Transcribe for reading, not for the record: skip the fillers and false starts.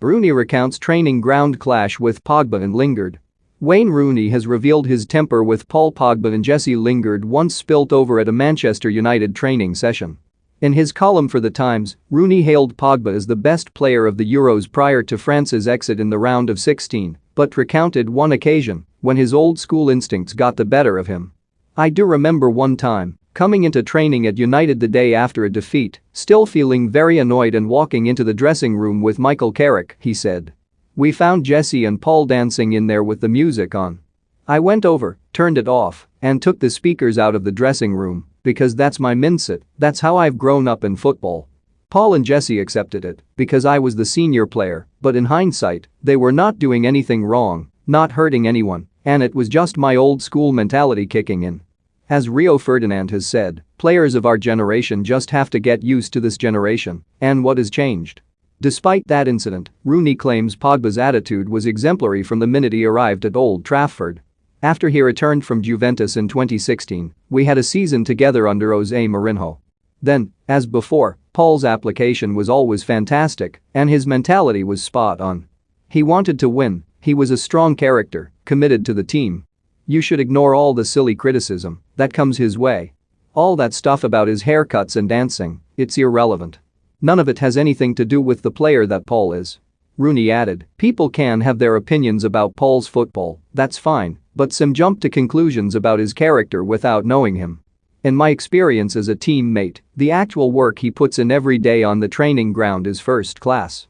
Rooney recounts training ground clash with Pogba and Lingard. Wayne Rooney has revealed his temper with Paul Pogba and Jesse Lingard once spilt over at a Manchester United training session. In his column for The Times, Rooney hailed Pogba as the best player of the Euros prior to France's exit in the round of 16, but recounted one occasion when his old-school instincts got the better of him. "I do remember one time coming into training at United the day after a defeat, still feeling very annoyed and walking into the dressing room with Michael Carrick," he said. "We found Jesse and Paul dancing in there with the music on. I went over, turned it off, and took the speakers out of the dressing room because that's my mindset, that's how I've grown up in football." Paul and Jesse accepted it because I was the senior player, but in hindsight, they were not doing anything wrong, not hurting anyone, and it was just my old school mentality kicking in. As Rio Ferdinand has said, players of our generation just have to get used to this generation and what has changed. Despite that incident, Rooney claims Pogba's attitude was exemplary from the minute he arrived at Old Trafford. After he returned from Juventus in 2016, "We had a season together under Jose Mourinho. Then, as before, Paul's application was always fantastic and his mentality was spot on. He wanted to win, he was a strong character, committed to the team. You should ignore all the silly criticism that comes his way. All that stuff about his haircuts and dancing, it's irrelevant. None of it has anything to do with the player that Paul is." Rooney added, "People can have their opinions about Paul's football, that's fine, but some jump to conclusions about his character without knowing him. In my experience as a teammate, the actual work he puts in every day on the training ground is first class."